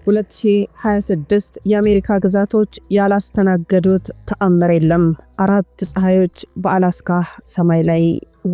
2026 የአሜሪካ ግዛቶች ያላስተናገዱት ተአምር የለም። 4 ፀሐዮች በአላስካ ሰማይ ላይ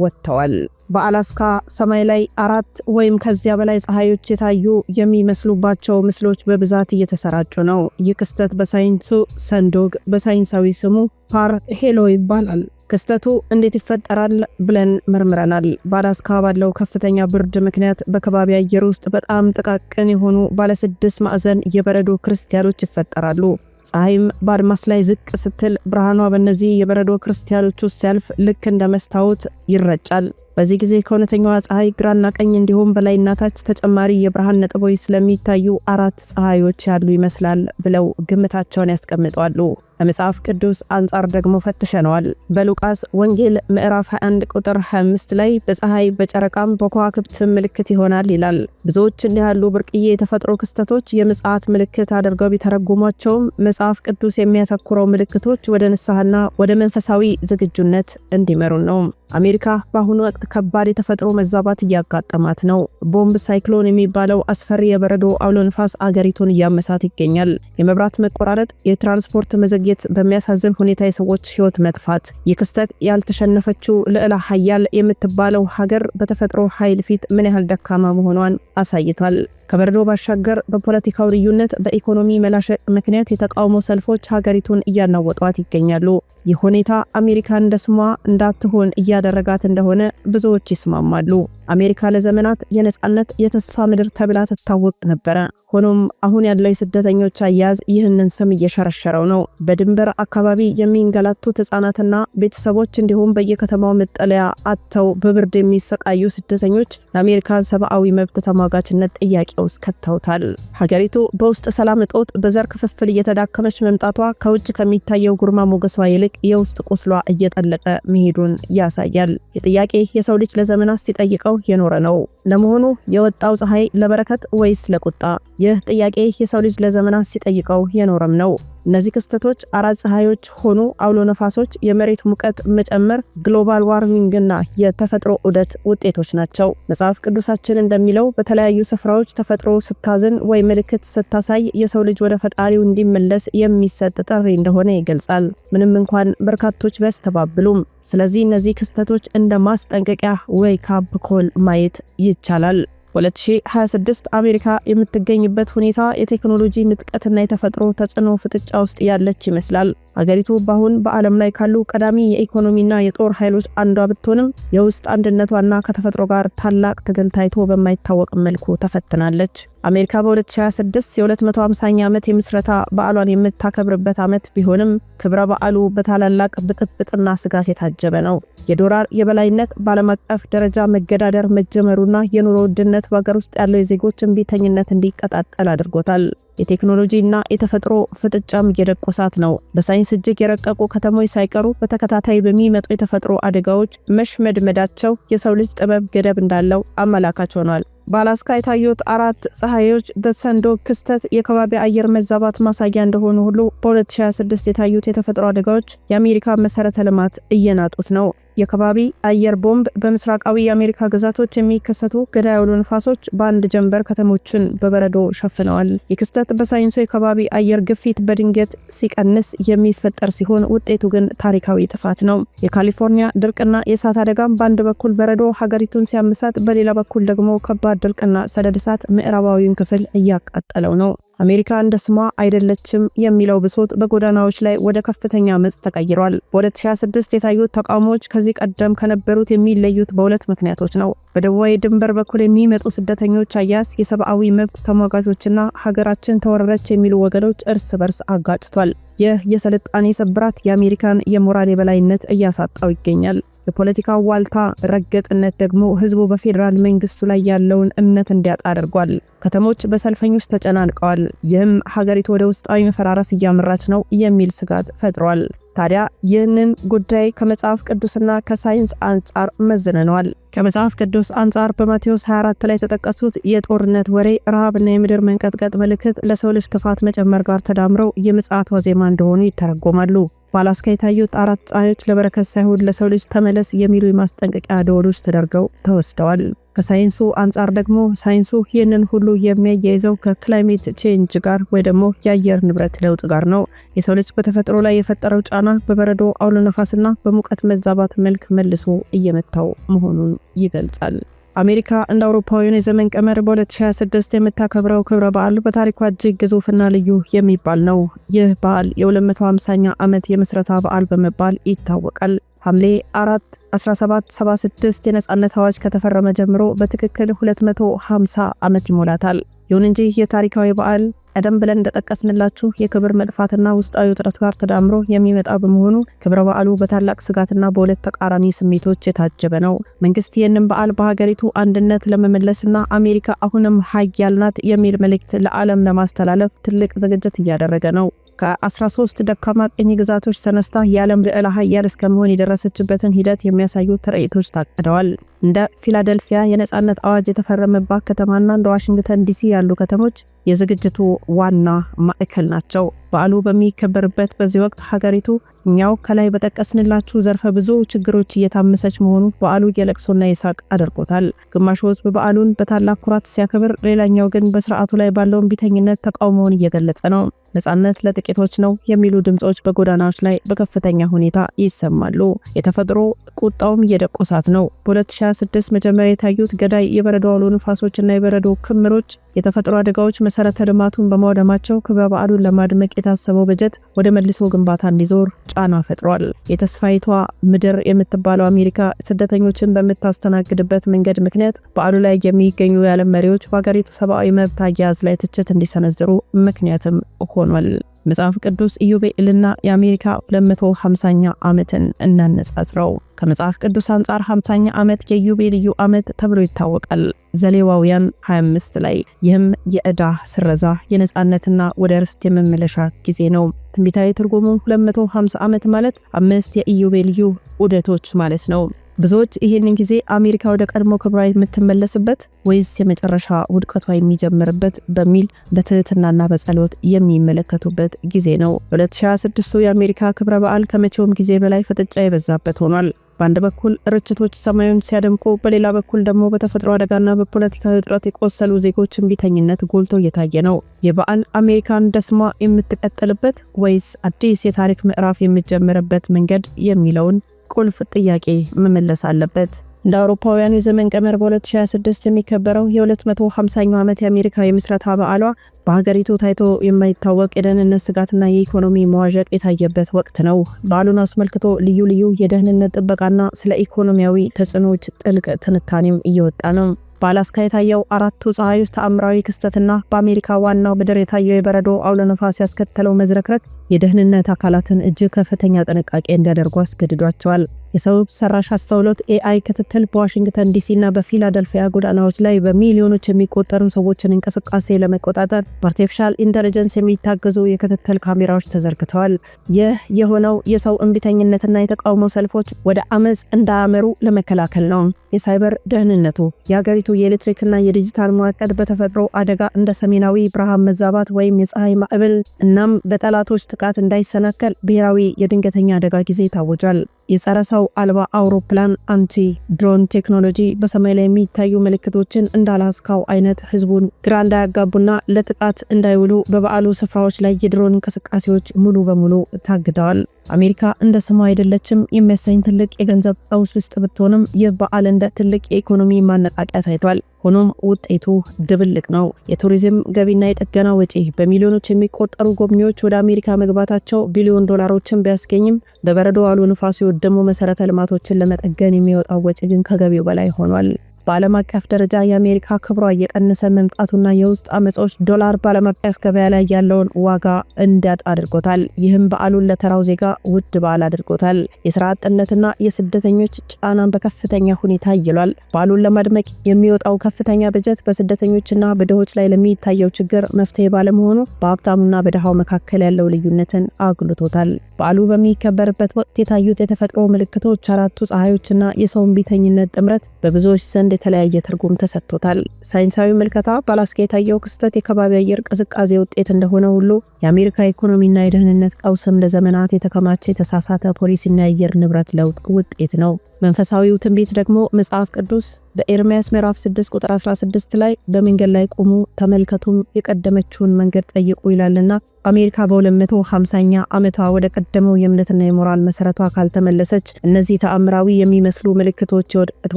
ወጥተዋል። በአላስካ ሰማይ ላይ 4 ወይም ከዚያ በላይ ፀሐዮች የታዩ የሚመስሉባቸው ምስሎች በብዛት እየተሰራጩ ነው። ይህ ክስተት በሳይንሱ ሰንዶግ፣ በሳይንሳዊ ስሙ ፓር ሄሎ ይባላል። ክስተቱ እንዴት ይፈጠራል ብለን መርምረናል። በአላስካ ባለው ከፍተኛ ብርድ ምክንያት በከባቢ አየር ውስጥ በጣም ጥቃቅን የሆኑ ባለ 6 ማዕዘን የበረዶ ክሪስታሎች ይፈጠራሉ። ፀሐይም በአድማስ ላይ ዝቅ ስትል ብርሃኗ በእነዚህ የበረዶ ክሪስታሎች ውስጥ ሲያልፍ ልክ እንደ መስታወት ይረጫል። በዚህ ጊዜ ከእውነተኛዋ ፀሐይ ግራና ቀኝ እንዲሁም በላይና ታች ተጨማሪ የብርሃን ነጥቦች ስለሚታዩ 4 ፀሐዮች ያሉ ይመስላል ብለው ግምታቸውን ያስቀምጣሉ። በመጽሐፍ ቅዱስ አንጻር ደግሞ ፈትሸነዋል። በሉቃስ ወንጌል ምዕራፍ 21 ቁጥር 25 ላይ በፀሐይ በጨረቃም በከዋክብት ምልክት ይሆናል ይላል። ብዙዎች እንዲህ ያሉ ብርቅዬ የተፈጥሮ ክስተቶች የምጽአት ምልክት አድርገው ቢተረጉሟቸውም መጽሐፍ ቅዱስ የሚያተኩረው ምልክቶች ወደ ንስሐና ወደ መንፈሳዊ ዝግጁነት እንዲመሩን ነው። አሜሪካ በአሁኑ ወቅት ከባድ የተፈጥሮ መዛባት እያጋጠማት ነው። ቦምብ ሳይክሎን የሚባለው አስፈሪ የበረዶ አውሎ ንፋስ አገሪቱን እያመሳት ይገኛል። የመብራት መቆራረጥ፣ የትራንስፖርት መዘግየት፣ በሚያሳዝን ሁኔታ የሰዎች ሕይወት መጥፋት። ይህ ክስተት ያልተሸነፈችው ልዕለ ኃያል የምትባለው ሀገር በተፈጥሮ ኃይል ፊት ምን ያህል ደካማ መሆኗን አሳይቷል። ከበረዶ ባሻገር በፖለቲካው ልዩነት፣ በኢኮኖሚ መላሸቅ ምክንያት የተቃውሞ ሰልፎች ሀገሪቱን እያናወጧት ይገኛሉ። ይህ ሁኔታ አሜሪካን እንደ ስሟ እንዳትሆን እያደረጋት እንደሆነ ብዙዎች ይስማማሉ። አሜሪካ ለዘመናት የነጻነት የተስፋ ምድር ተብላ ትታወቅ ነበረ። ሆኖም አሁን ያለው የስደተኞች አያያዝ ይህንን ስም እየሸረሸረው ነው። በድንበር አካባቢ የሚንገላቱት ህፃናትና ቤተሰቦች እንዲሁም በየከተማው መጠለያ አጥተው በብርድ የሚሰቃዩ ስደተኞች የአሜሪካን ሰብአዊ መብት ተሟጋችነት ጥያቄ ውስጥ ከተውታል። ሀገሪቱ በውስጥ ሰላም እጦት በዘር ክፍፍል እየተዳከመች መምጣቷ ከውጭ ከሚታየው ግርማ ሞገሷ ይልቅ የውስጥ ቁስሏ እየጠለቀ መሄዱን ያሳያል። የጥያቄ የሰው ልጅ ለዘመናት ሲጠይቀው የኖረ ነው። ለመሆኑ የወጣው ፀሐይ ለበረከት ወይስ ለቁጣ? ይህ ጥያቄ የሰው ልጅ ለዘመናት ሲጠይቀው የኖረም ነው። እነዚህ ክስተቶች 4 ፀሐዮች ሆኑ አውሎ ነፋሶች የመሬት ሙቀት መጨመር፣ ግሎባል ዋርሚንግና የተፈጥሮ ዑደት ውጤቶች ናቸው። መጽሐፍ ቅዱሳችን እንደሚለው በተለያዩ ስፍራዎች ተፈጥሮ ስታዝን ወይ ምልክት ስታሳይ የሰው ልጅ ወደ ፈጣሪው እንዲመለስ የሚሰጥ ጥሪ እንደሆነ ይገልጻል፣ ምንም እንኳን በርካቶች ቢያስተባብሉም። ስለዚህ እነዚህ ክስተቶች እንደ ማስጠንቀቂያ ወይ ካፕ ኮል ማየት ይቻላል። 2026 አሜሪካ የምትገኝበት ሁኔታ የቴክኖሎጂ ምጥቀትና የተፈጥሮ ተጽዕኖ ፍጥጫ ውስጥ ያለች ይመስላል። ሀገሪቱ በአሁን በዓለም ላይ ካሉ ቀዳሚ የኢኮኖሚና የጦር ኃይሎች አንዷ ብትሆንም የውስጥ አንድነቷና ከተፈጥሮ ጋር ታላቅ ትግል ታይቶ በማይታወቅ መልኩ ተፈትናለች። አሜሪካ በ2026 የ250ኛ ዓመት የምስረታ በዓሏን የምታከብርበት ዓመት ቢሆንም ክብረ በዓሉ በታላላቅ ብጥብጥና ስጋት የታጀበ ነው። የዶላር የበላይነት፣ በዓለም አቀፍ ደረጃ መገዳደር መጀመሩና የኑሮ ውድነት በሀገር ውስጥ ያለው የዜጎች እምቢተኝነት እንዲቀጣጠል አድርጎታል። የቴክኖሎጂና የተፈጥሮ ፍጥጫም እየደቆሳት ነው። በሳይንስ እጅግ የረቀቁ ከተሞች ሳይቀሩ በተከታታይ በሚመጡ የተፈጥሮ አደጋዎች መሽመድመዳቸው የሰው ልጅ ጥበብ ገደብ እንዳለው አመላካች ሆኗል። በአላስካ የታዩት 4 ፀሐዮች በሰንዶግ ክስተት የከባቢ አየር መዛባት ማሳያ እንደሆኑ ሁሉ በ2026 የታዩት የተፈጥሮ አደጋዎች የአሜሪካ መሰረተ ልማት እየናጡት ነው። የከባቢ አየር ቦምብ በምስራቃዊ የአሜሪካ ግዛቶች የሚከሰቱ ገዳይ አውሎ ነፋሶች በአንድ ጀንበር ከተሞችን በበረዶ ሸፍነዋል። የክስተት በሳይንሱ የከባቢ አየር ግፊት በድንገት ሲቀንስ የሚፈጠር ሲሆን ውጤቱ ግን ታሪካዊ ጥፋት ነው። የካሊፎርኒያ ድርቅና የእሳት አደጋም በአንድ በኩል በረዶ ሀገሪቱን ሲያመሳት፣ በሌላ በኩል ደግሞ ከባድ ድርቅና ሰደድ እሳት ምዕራባዊውን ክፍል እያቃጠለው ነው። አሜሪካ እንደ ስሟ አይደለችም የሚለው ብሶት በጎዳናዎች ላይ ወደ ከፍተኛ አመጽ ተቀይሯል። በ2026 የታዩት ተቃውሞዎች ከዚህ ቀደም ከነበሩት የሚለዩት በሁለት ምክንያቶች ነው። በደቡባዊ ድንበር በኩል የሚመጡ ስደተኞች አያያዝ የሰብአዊ መብት ተሟጋቾችና ሀገራችን ተወረረች የሚሉ ወገኖች እርስ በርስ አጋጭቷል። ይህ የስልጣኔ ስብራት የአሜሪካን የሞራል የበላይነት እያሳጣው ይገኛል። የፖለቲካ ዋልታ ረገጥነት ደግሞ ህዝቡ በፌደራል መንግስቱ ላይ ያለውን እምነት እንዲያጣ አድርጓል። ከተሞች በሰልፈኞች ተጨናንቀዋል። ይህም ሀገሪቱ ወደ ውስጣዊ መፈራረስ እያመራች ነው የሚል ስጋት ፈጥሯል። ታዲያ ይህንን ጉዳይ ከመጽሐፍ ቅዱስና ከሳይንስ አንጻር መዝነነዋል። ከመጽሐፍ ቅዱስ አንጻር በማቴዎስ 24 ላይ የተጠቀሱት የጦርነት ወሬ፣ ረሃብና የምድር መንቀጥቀጥ ምልክት ለሰው ልጅ ክፋት መጨመር ጋር ተዳምረው የምጽአት ዋዜማ እንደሆኑ ይተረጎማሉ። በአላስካ የታዩት 4 ፀሐዮች ለበረከት ሳይሆን ለሰው ልጅ ተመለስ የሚሉ የማስጠንቀቂያ ደወሎች ተደርገው ተወስደዋል። ከሳይንሱ አንጻር ደግሞ ሳይንሱ ይህንን ሁሉ የሚያያይዘው ከክላይሜት ቼንጅ ጋር ወይ ደግሞ የአየር ንብረት ለውጥ ጋር ነው። የሰው ልጅ በተፈጥሮ ላይ የፈጠረው ጫና በበረዶ አውሎ ነፋስና በሙቀት መዛባት መልክ መልሶ እየመታው መሆኑን ይገልጻል። አሜሪካ እንደ አውሮፓውያን የዘመን ቀመር በ2026 የምታከብረው ክብረ በዓል በታሪኳ እጅግ ግዙፍና ልዩ የሚባል ነው። ይህ በዓል የ250ኛ ዓመት የምስረታ በዓል በመባል ይታወቃል። ሐምሌ 4 1776 የነጻነት አዋጅ ከተፈረመ ጀምሮ በትክክል 250 ዓመት ይሞላታል። ይሁን እንጂ የታሪካዊ በዓል ቀደም ብለን እንደጠቀስንላችሁ የክብር መጥፋትና ውስጣዊ ውጥረት ጋር ተዳምሮ የሚመጣ በመሆኑ ክብረ በዓሉ በታላቅ ስጋትና በሁለት ተቃራኒ ስሜቶች የታጀበ ነው። መንግስት ይህንን በዓል በሀገሪቱ አንድነት ለመመለስና አሜሪካ አሁንም ሀያል ናት የሚል መልእክት ለዓለም ለማስተላለፍ ትልቅ ዝግጅት እያደረገ ነው። ከ13 ደካማ ቅኝ ግዛቶች ተነስታ የዓለም ልዕለ ሀያል እስከመሆን የደረሰችበትን ሂደት የሚያሳዩ ትርኢቶች ታቅደዋል። እንደ ፊላደልፊያ የነጻነት አዋጅ የተፈረመባት ከተማና እንደ ዋሽንግተን ዲሲ ያሉ ከተሞች የዝግጅቱ ዋና ማዕከል ናቸው። በዓሉ በሚከበርበት በዚህ ወቅት ሀገሪቱ እኛው ከላይ በጠቀስንላችሁ ዘርፈ ብዙ ችግሮች እየታመሰች መሆኑ በዓሉ የለቅሶና የሳቅ አድርጎታል። ግማሹ ሕዝብ በዓሉን በታላቅ ኩራት ሲያከብር፣ ሌላኛው ግን በስርዓቱ ላይ ባለውን ቢተኝነት ተቃውሞውን እየገለጸ ነው። ነጻነት ለጥቂቶች ነው የሚሉ ድምጾች በጎዳናዎች ላይ በከፍተኛ ሁኔታ ይሰማሉ። የተፈጥሮ ቁጣውም እየደቆሳት ነው። በ2026 መጀመሪያ የታዩት ገዳይ የበረዶ አውሎ ንፋሶችና የበረዶ ክምሮች የተፈጥሮ አደጋዎች መሰረተ ልማቱን በማውደማቸው ክብረ በዓሉን ለማድመቅ የታሰበው በጀት ወደ መልሶ ግንባታ እንዲዞር ጫና ፈጥሯል። የተስፋይቷ ምድር የምትባለው አሜሪካ ስደተኞችን በምታስተናግድበት መንገድ ምክንያት በዓሉ ላይ የሚገኙ የዓለም መሪዎች በሀገሪቱ ሰብአዊ መብት አያያዝ ላይ ትችት እንዲሰነዝሩ ምክንያትም ሆኗል። መጽሐፍ ቅዱስ ኢዮቤልይና የአሜሪካ 250ኛ ዓመትን እናነጻጽረው። ከመጽሐፍ ቅዱስ አንጻር 50ኛ ዓመት የኢዮቤልዩ ዓመት ተብሎ ይታወቃል። ዘሌዋውያን 25 ላይ ይህም የዕዳ ስረዛ የነጻነትና ወደ ርስት የመመለሻ ጊዜ ነው። ትንቢታዊ ትርጉሙ 250 ዓመት ማለት 5 የኢዮቤልዩ ዑደቶች ማለት ነው። ብዙዎች ይህንን ጊዜ አሜሪካ ወደ ቀድሞ ክብሯ የምትመለስበት ወይስ የመጨረሻ ውድቀቷ የሚጀምርበት በሚል በትህትናና በጸሎት የሚመለከቱበት ጊዜ ነው። 2026 የአሜሪካ ክብረ በዓል ከመቼውም ጊዜ በላይ ፍጥጫ የበዛበት ሆኗል። በአንድ በኩል ርችቶች ሰማዩን ሲያደምቁ፣ በሌላ በኩል ደግሞ በተፈጥሮ አደጋና በፖለቲካዊ ውጥረት የቆሰሉ ዜጎች እምቢተኝነት ጎልቶ እየታየ ነው። የበዓል አሜሪካን ደስማ የምትቀጥልበት ወይስ አዲስ የታሪክ ምዕራፍ የሚጀምርበት መንገድ የሚለውን ቁልፍ ጥያቄ መመለስ አለበት። እንደ አውሮፓውያኑ የዘመን ቀመር በ2026 የሚከበረው የ250ኛው ዓመት የአሜሪካ የምስረታ በዓሏ በሀገሪቱ ታይቶ የማይታወቅ የደህንነት ስጋትና የኢኮኖሚ መዋዠቅ የታየበት ወቅት ነው። በዓሉን አስመልክቶ ልዩ ልዩ የደህንነት ጥበቃና ስለ ኢኮኖሚያዊ ተጽዕኖዎች ጥልቅ ትንታኔም እየወጣ ነው። በአላስካ የታየው አራቱ ፀሐዮች ተአምራዊ ክስተትና በአሜሪካ ዋናው ምድር የታየው የበረዶ አውሎ ነፋስ ያስከተለው መዝረክረክ የደህንነት አካላትን እጅግ ከፍተኛ ጥንቃቄ እንዲያደርጉ አስገድዷቸዋል። የሰው ሰራሽ አስተውሎት ኤአይ ክትትል በዋሽንግተን ዲሲና በፊላደልፊያ ጎዳናዎች ላይ በሚሊዮኖች የሚቆጠሩ ሰዎችን እንቅስቃሴ ለመቆጣጠር በአርቲፊሻል ኢንተለጀንስ የሚታገዙ የክትትል ካሜራዎች ተዘርግተዋል። ይህ የሆነው የሰው እምቢተኝነትና የተቃውሞ ሰልፎች ወደ አመጽ እንዳያመሩ ለመከላከል ነው። የሳይበር ደህንነቱ የሀገሪቱ የኤሌክትሪክና የዲጂታል መዋቅር በተፈጥሮ አደጋ እንደ ሰሜናዊ ብርሃን መዛባት ወይም የፀሐይ ማዕበል እናም በጠላቶች ጥቃት እንዳይሰናከል ብሔራዊ የድንገተኛ አደጋ ጊዜ ታውጇል። የጸረ ሰው አልባ አውሮፕላን አንቲ ድሮን ቴክኖሎጂ በሰማይ ላይ የሚታዩ ምልክቶችን እንዳላስካው አይነት ህዝቡን ግራ እንዳያጋቡና ለጥቃት እንዳይውሉ በበዓሉ ስፍራዎች ላይ የድሮን እንቅስቃሴዎች ሙሉ በሙሉ ታግደዋል። አሜሪካ እንደ ስሟ አይደለችም የሚያሰኝ ትልቅ የገንዘብ ቀውስ ውስጥ ብትሆንም ይህ በዓል እንደ ትልቅ የኢኮኖሚ ማነቃቂያ ታይቷል። ሆኖም ውጤቱ ድብልቅ ነው። የቱሪዝም ገቢና የጥገና ወጪ በሚሊዮኖች የሚቆጠሩ ጎብኚዎች ወደ አሜሪካ መግባታቸው ቢሊዮን ዶላሮችን ቢያስገኝም በበረዶ አውሎ ንፋስ የወደሙ መሰረተ ልማቶችን ለመጠገን የሚወጣው ወጪ ግን ከገቢው በላይ ሆኗል። በዓለም አቀፍ ደረጃ የአሜሪካ ክብሯ እየቀነሰ መምጣቱና የውስጥ አመጾች ዶላር በዓለም አቀፍ ገበያ ላይ ያለውን ዋጋ እንዲያጣ አድርጎታል። ይህም በዓሉን ለተራው ዜጋ ውድ በዓል አድርጎታል። የስራ አጥነትና የስደተኞች ጫናን በከፍተኛ ሁኔታ ይሏል። በዓሉን ለማድመቅ የሚወጣው ከፍተኛ በጀት በስደተኞችና በድሆች ላይ ለሚታየው ችግር መፍትሄ ባለመሆኑ በሀብታሙና በድሃው መካከል ያለው ልዩነትን አጉልቶታል። በዓሉ በሚከበርበት ወቅት የታዩት የተፈጥሮ ምልክቶች አራቱ ፀሐዮችና የሰው እምቢተኝነት ጥምረት በብዙዎች ዘንድ የተለያየ ትርጉም ተሰጥቶታል። ሳይንሳዊ ምልከታ በአላስካ የታየው ክስተት የከባቢ አየር ቅዝቃዜ ውጤት እንደሆነ ሁሉ የአሜሪካ ኢኮኖሚና የደህንነት ቀውስም ለዘመናት የተከማቸ የተሳሳተ ፖሊሲና የአየር ንብረት ለውጥ ውጤት ነው። መንፈሳዊው ትንቢት ደግሞ መጽሐፍ ቅዱስ በኤርምያስ ምዕራፍ 6 ቁጥር 16 ላይ በመንገድ ላይ ቆሙ ተመልከቱም የቀደመችውን መንገድ ጠይቁ ይላልና አሜሪካ በ250ኛ ዓመቷ ወደ ቀደመው የእምነትና የሞራል መሰረቷ ካልተመለሰች እነዚህ ተአምራዊ የሚመስሉ ምልክቶች የውድቀት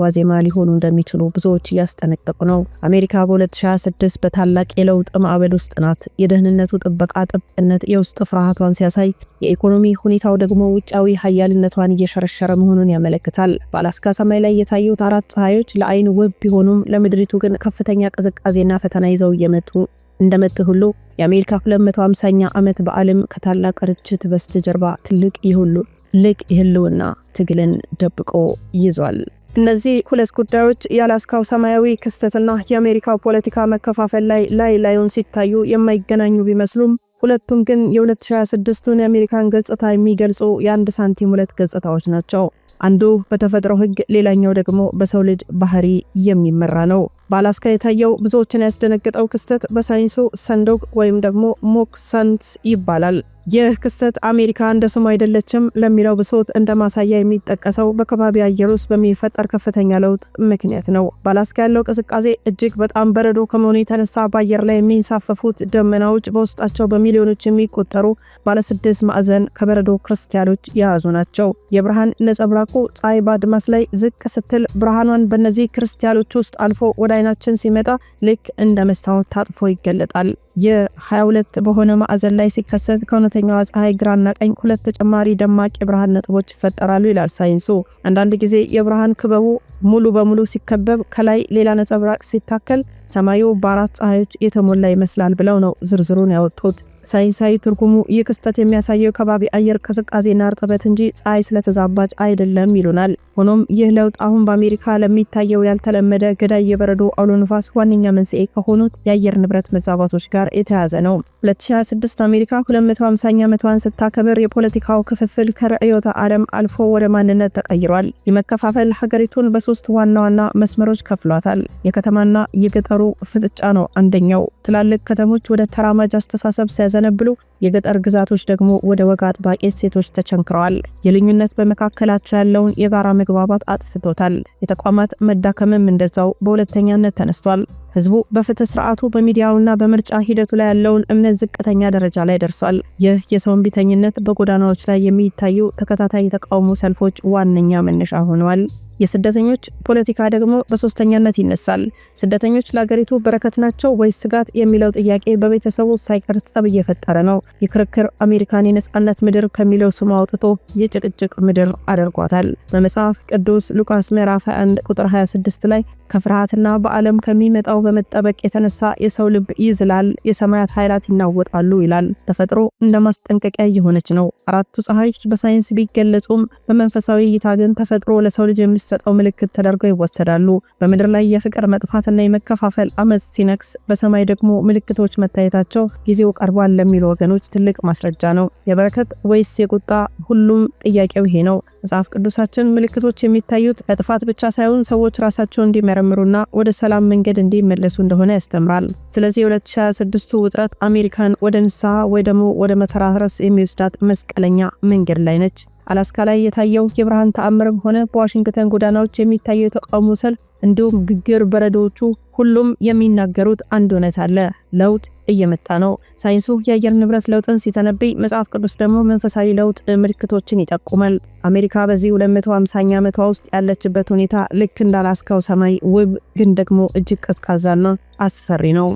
ዋዜማ ሊሆኑ እንደሚችሉ ብዙዎች እያስጠነቀቁ ነው። አሜሪካ በ2026 በታላቅ የለውጥ ማዕበል ውስጥ ናት። የደህንነቱ ጥበቃ ጥብቅነት የውስጥ ፍርሃቷን ሲያሳይ፣ የኢኮኖሚ ሁኔታው ደግሞ ውጫዊ ሀያልነቷን እየሸረሸረ መሆኑን ያመለክታል። በአላስካ ሰማይ ላይ የታዩት 4 ፀሐዮች ለአይን ውብ ቢሆኑም ለምድሪቱ ግን ከፍተኛ ቅዝቃዜና ፈተና ይዘው እንደመጡ ሁሉ የአሜሪካ 250ኛ ዓመት በዓለም ከታላቅ ርችት በስተጀርባ ትልቅ የህልውና ትግልን ደብቆ ይዟል። እነዚህ ሁለት ጉዳዮች የአላስካው ሰማያዊ ክስተትና የአሜሪካው ፖለቲካ መከፋፈል ላዩን ሲታዩ የማይገናኙ ቢመስሉም ሁለቱም ግን የ2026ቱን የአሜሪካን ገጽታ የሚገልጹ የአንድ ሳንቲም ሁለት ገጽታዎች ናቸው። አንዱ በተፈጥሮ ህግ፣ ሌላኛው ደግሞ በሰው ልጅ ባህሪ የሚመራ ነው። በአላስካ የታየው ብዙዎችን ያስደነገጠው ክስተት በሳይንሱ ሰንዶግ ወይም ደግሞ ሞክሰንስ ይባላል። ይህ ክስተት አሜሪካ እንደ ስሙ አይደለችም ለሚለው ብሶት እንደ ማሳያ የሚጠቀሰው በከባቢ አየር ውስጥ በሚፈጠር ከፍተኛ ለውጥ ምክንያት ነው። በአላስካ ያለው ቅዝቃዜ እጅግ በጣም በረዶ ከመሆኑ የተነሳ በአየር ላይ የሚንሳፈፉት ደመናዎች በውስጣቸው በሚሊዮኖች የሚቆጠሩ ባለ6 ማዕዘን ከበረዶ ክርስቲያሎች የያዙ ናቸው። የብርሃን ነጸብራቁ ፀሐይ በአድማስ ላይ ዝቅ ስትል ብርሃኗን በእነዚህ ክርስቲያሎች ውስጥ አልፎ ወደ አይናችን ሲመጣ ልክ እንደ መስታወት ታጥፎ ይገለጣል። የ22 በሆነ ማዕዘን ላይ ሲከሰት ከእውነተኛዋ ፀሐይ ግራና ቀኝ 2 ተጨማሪ ደማቅ የብርሃን ነጥቦች ይፈጠራሉ ይላል ሳይንሱ። አንዳንድ ጊዜ የብርሃን ክበቡ ሙሉ በሙሉ ሲከበብ ከላይ ሌላ ነጸብራቅ ሲታከል ሰማዩ በ4 ፀሐዮች የተሞላ ይመስላል ብለው ነው ዝርዝሩን ያወጡት። ሳይንሳዊ ትርጉሙ ይህ ክስተት የሚያሳየው ከባቢ አየር ቅዝቃዜና እርጥበት እንጂ ፀሐይ ስለተዛባች አይደለም ይሉናል። ሆኖም ይህ ለውጥ አሁን በአሜሪካ ለሚታየው ያልተለመደ ገዳይ የበረዶ አውሎ ንፋስ ዋነኛ መንስኤ ከሆኑት የአየር ንብረት መዛባቶች ጋር የተያያዘ ነው። 2026 አሜሪካ 250ኛ ዓመቷን ስታከብር የፖለቲካው ክፍፍል ከርዕዮተ ዓለም አልፎ ወደ ማንነት ተቀይሯል። የመከፋፈል ሀገሪቱን በ3 ዋና ዋና መስመሮች ከፍሏታል። የከተማና የገጠሩ ፍጥጫ ነው አንደኛው። ትላልቅ ከተሞች ወደ ተራማጅ አስተሳሰብ ሲያዘነብሉ፣ የገጠር ግዛቶች ደግሞ ወደ ወግ አጥባቂ ሴቶች ተቸንክረዋል። የልዩነት በመካከላቸው ያለውን የጋራ መግባባት አጥፍቶታል። የተቋማት መዳከምም እንደዛው በሁለተኛነት ተነስቷል። ህዝቡ በፍትህ ስርዓቱ በሚዲያውና በምርጫ ሂደቱ ላይ ያለውን እምነት ዝቅተኛ ደረጃ ላይ ደርሷል። ይህ የሰው እምቢተኝነት በጎዳናዎች ላይ የሚታዩ ተከታታይ የተቃውሞ ሰልፎች ዋነኛ መነሻ ሆነዋል። የስደተኞች ፖለቲካ ደግሞ በሶስተኛነት ይነሳል። ስደተኞች ለሀገሪቱ በረከት ናቸው ወይስ ስጋት የሚለው ጥያቄ በቤተሰቡ ሳይቀር ጸብ እየፈጠረ ነው። የክርክር አሜሪካን የነጻነት ምድር ከሚለው ስሙ አውጥቶ የጭቅጭቅ ምድር አድርጓታል። በመጽሐፍ ቅዱስ ሉቃስ ምዕራፍ 21 ቁጥር 26 ላይ ከፍርሃትና በዓለም ከሚመጣው በመጠበቅ የተነሳ የሰው ልብ ይዝላል፣ የሰማያት ኃይላት ይናወጣሉ ይላል። ተፈጥሮ እንደ ማስጠንቀቂያ እየሆነች ነው። 4ቱ ፀሐዮች በሳይንስ ቢገለጹም በመንፈሳዊ እይታ ግን ተፈጥሮ ለሰው ልጅ የሚሰጠው ምልክት ተደርገው ይወሰዳሉ። በምድር ላይ የፍቅር መጥፋትና የመከፋፈል አመጽ ሲነክስ፣ በሰማይ ደግሞ ምልክቶች መታየታቸው ጊዜው ቀርቧል ለሚሉ ወገኖች ትልቅ ማስረጃ ነው። የበረከት ወይስ የቁጣ? ሁሉም ጥያቄው ይሄ ነው። መጽሐፍ ቅዱሳችን ምልክቶች የሚታዩት ለጥፋት ብቻ ሳይሆን ሰዎች ራሳቸውን እንዲመረምሩና ወደ ሰላም መንገድ እንዲመለሱ እንደሆነ ያስተምራል። ስለዚህ የ2026ቱ ውጥረት አሜሪካን ወደ ንስሐ ወይ ደግሞ ወደ መተራረስ የሚወስዳት መስቀለኛ መንገድ ላይ ነች። አላስካ ላይ የታየው የብርሃን ተአምርም ሆነ በዋሽንግተን ጎዳናዎች የሚታየው የተቃውሞ ሰልፍ እንዲሁም ግግር በረዶቹ ሁሉም የሚናገሩት አንድ እውነት አለ። ለውጥ እየመጣ ነው። ሳይንሱ የአየር ንብረት ለውጥን ሲተነብይ፣ መጽሐፍ ቅዱስ ደግሞ መንፈሳዊ ለውጥ ምልክቶችን ይጠቁማል። አሜሪካ በዚህ 250ኛ ዓመቷ ውስጥ ያለችበት ሁኔታ ልክ እንደ አላስካው ሰማይ ውብ ግን ደግሞ እጅግ ቀዝቃዛና አስፈሪ ነው።